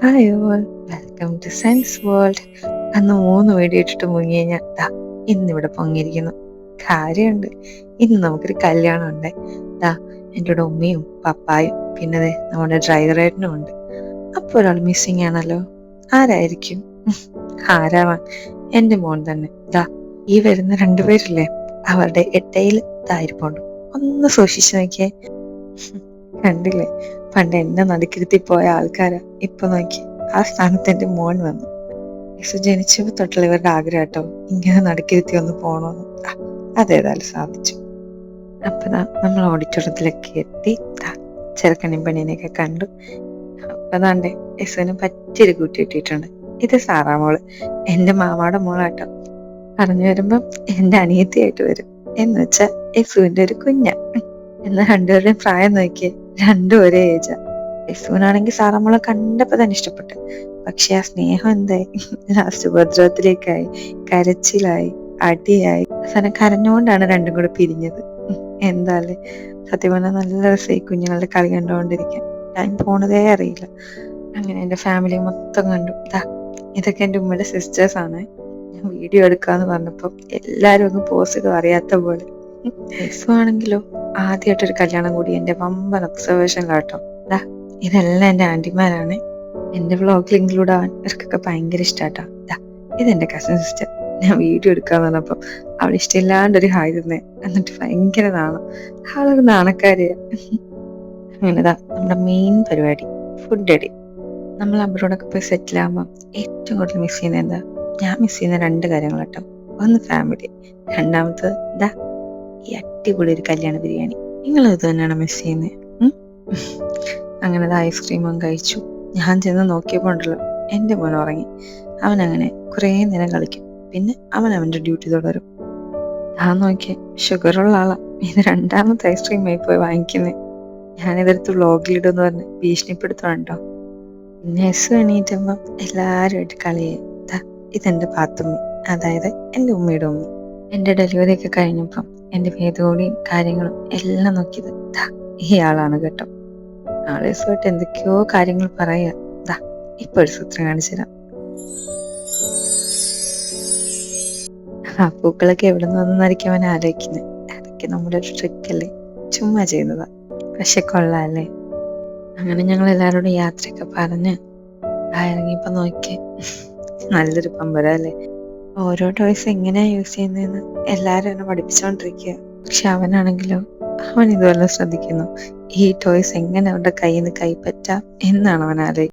Hi all, welcome two science world. അന്ന് 3 video ഇട്ടിട്ട് മുങ്ങി കഴിഞ്ഞാൽ ഇന്നിവിടെ പൊങ്ങിയിരിക്കുന്നു. കാര്യമുണ്ട്. ഇന്ന് നമുക്കൊരു കല്യാണം ഉണ്ട്. എൻ്റെ കൂടെ ഉമ്മയും പപ്പായും പിന്നെ നമ്മുടെ ഡ്രൈവറേട്ടനും ഉണ്ട്. അപ്പോൾ ഒരാൾ മിസ്സിങ് ആണല്ലോ. ആരായിരിക്കും? ആരാവാൻ? എൻ്റെ മോൻ തന്നെ. ഈ വരുന്ന 2 പേരില്ലേ, അവരുടെ ഇടയിൽ ഇതായിരിപ്പുണ്ട്. ഒന്ന് സൂക്ഷിച്ചു നോക്കിയേ. കണ്ടില്ലേ, പണ്ട് എന്നെ നടുക്കിരുത്തി പോയ ആൾക്കാരാ ഇപ്പൊ നോക്കി ആ സ്ഥാനത്ത് എന്റെ മോൻ വന്നു. ജനിച്ചപ്പോ തൊട്ടുള്ള ഇവരുടെ ആഗ്രഹം കേട്ടോ, ഇങ്ങനെ നടുക്കിരുത്തി ഒന്ന് പോണോന്ന്. അതേതായാലും സാധിച്ചു. നമ്മൾ ഓഡിറ്റോറിയത്തിലൊക്കെ എത്തി. ചെറുക്കനും പെണ്ണിനെയൊക്കെ കണ്ടു. അപ്പതാണ്ടേ യസുവിന് പറ്റിയൊരു കൂട്ടി കിട്ടിയിട്ടുണ്ട്. ഇത് സാറാ മോള്, എന്റെ മാമാടെ മോളാട്ടോ. പറഞ്ഞു വരുമ്പം എന്റെ അനിയത്തിയായിട്ട് വരും. എന്ന് വെച്ചാ യസുവിന്റെ ഒരു കുഞ്ഞ. എന്നാൽ 2പേരുടെയും പ്രായം നോക്കിയേ, 2 ഒരേ ഏജാ. യസുവിനാണെങ്കിൽ സാറമ്മളെ കണ്ടപ്പോ തന്നെ ഇഷ്ടപ്പെട്ടു. പക്ഷെ ആ സ്നേഹം എന്തായി? ലാസ്റ്റ് ഉപദ്രവത്തിലേക്കായി, കരച്ചിലായി, അടിയായി. അവസാനം കരഞ്ഞുകൊണ്ടാണ് 2 കൂടെ പിരിഞ്ഞത്. എന്താല്ലേ, സത്യം പറഞ്ഞാൽ നല്ല രസമായി കുഞ്ഞുങ്ങളുടെ കളി കണ്ടുകൊണ്ടിരിക്കാൻ. ടൈം പോണതേ അറിയില്ല. അങ്ങനെ എൻ്റെ ഫാമിലി മൊത്തം കണ്ടു. ഇതൊക്കെ എൻ്റെ ഉമ്മയുടെ സിസ്റ്റേഴ്സ് ആണ്. ഞാൻ വീഡിയോ എടുക്കാന്ന് പറഞ്ഞപ്പോ എല്ലാരും ഒന്ന് പോസ്റ്റ് ഇടും അറിയാത്ത പോലെ. യേസു ആണെങ്കിലോ ആദ്യമായിട്ടൊരു കല്യാണം കൂടി എൻ്റെ വമ്പൻ ഒബ്സർവേഷനിലാട്ടോ. ഇതെല്ലാം എൻ്റെ ആന്റിമാരാണ്. എൻ്റെ വ്ളോഗിൽ ഇൻക്ലൂഡ് ആവാൻ ഇവർക്കൊക്കെ ഭയങ്കര ഇഷ്ടാട്ടോ. ഇതെന്റെ കസിൻ സിസ്റ്റർ. ഞാൻ വീഡിയോ എടുക്കാന്ന് പറഞ്ഞപ്പം അവൾ ഇഷ്ടമില്ലാണ്ടൊരു ഹായ് തന്നെ. എന്നിട്ട് ഭയങ്കര നാണം. അവളൊരു നാണക്കാരിയാ. അങ്ങനെതാ നമ്മുടെ മെയിൻ പരിപാടി, ഫുഡ് അടി. നമ്മൾ അബ്രോഡൊക്കെ പോയി സെറ്റിൽ ആകുമ്പോൾ ഏറ്റവും കൂടുതൽ മിസ് ചെയ്യുന്നത് എന്താ? ഞാൻ മിസ് ചെയ്യുന്ന 2 കാര്യങ്ങൾ കേട്ടോ. ഒന്ന് ഫാമിലി, രണ്ടാമത്തത് ഈ അടിപൊളി ഒരു കല്യാണ ബിരിയാണി. നിങ്ങൾ ഇത് തന്നെയാണ് മിസ് ചെയ്യുന്നത്? അങ്ങനെ ഐസ്ക്രീമും കഴിച്ചു. ഞാൻ ചെന്ന് നോക്കിയപ്പോൾ ഉണ്ടല്ലോ, എൻ്റെ മോൻ ഉറങ്ങി. അവനങ്ങനെ കുറേ നേരം കളിക്കും. പിന്നെ അവൻ്റെ ഡ്യൂട്ടി തുടരും. ഞാൻ നോക്കിയേ, ഷുഗറുള്ള ആളാ. ഇത് 2ാമത്തെ ഐസ്ക്രീം ആയി പോയി വാങ്ങിക്കുന്നത്. ഞാനിതെടുത്ത് വ്ളോഗിലിടുമെന്ന് പറഞ്ഞ് ഭീഷണിപ്പെടുത്തണുണ്ടോ. പിന്നെ എണീറ്റുമ്പം എല്ലാവരുമായിട്ട് കളിയായി. ഇതെന്റെ പാത്തുമ്മി, അതായത് എൻ്റെ ഉമ്മയുടെ ഉമ്മ. എൻ്റെ ഡെലിവറി ഒക്കെ കഴിഞ്ഞപ്പം എൻ്റെ വേദോടിയും കാര്യങ്ങളും എല്ലാം നോക്കിയത് ഇയാളാണ് കേട്ടോ. ആളേസുമായിട്ട് എന്തൊക്കെയോ കാര്യങ്ങൾ പറയാ. ഇപ്പൊ ഒരു സൂത്രം കാണിച്ചു തരാം. പൂക്കളൊക്കെ എവിടെ നിന്ന് വന്നായിരിക്കും അവൻ ആലോചിക്കുന്നത്. അതൊക്കെ നമ്മുടെ ഒരു ട്രിക്ക് അല്ലേ, ചുമ്മാ ചെയ്യുന്നതാ. പക്ഷെ കൊള്ളാല്ലേ. അങ്ങനെ ഞങ്ങൾ എല്ലാവരോടും യാത്രയൊക്കെ പറഞ്ഞ് ഇറങ്ങിയപ്പോ നോക്കി, നല്ലൊരു പമ്പരം അല്ലേ. ഓരോ ടോയ്സ് എങ്ങനെയാ യൂസ് ചെയ്യുന്നതെന്ന് എല്ലാരും എന്നെ പഠിപ്പിച്ചോണ്ടിരിക്കുക. പക്ഷെ അവനാണെങ്കിലോ, അവൻ ഇതുവരെ ശ്രദ്ധിക്കുന്നു ഈ ടോയ്സ് എങ്ങനെ അവരുടെ കയ്യിൽ നിന്ന് കൈപ്പറ്റാം എന്നാണ് അവൻ ആലോചിക്കുന്നത്.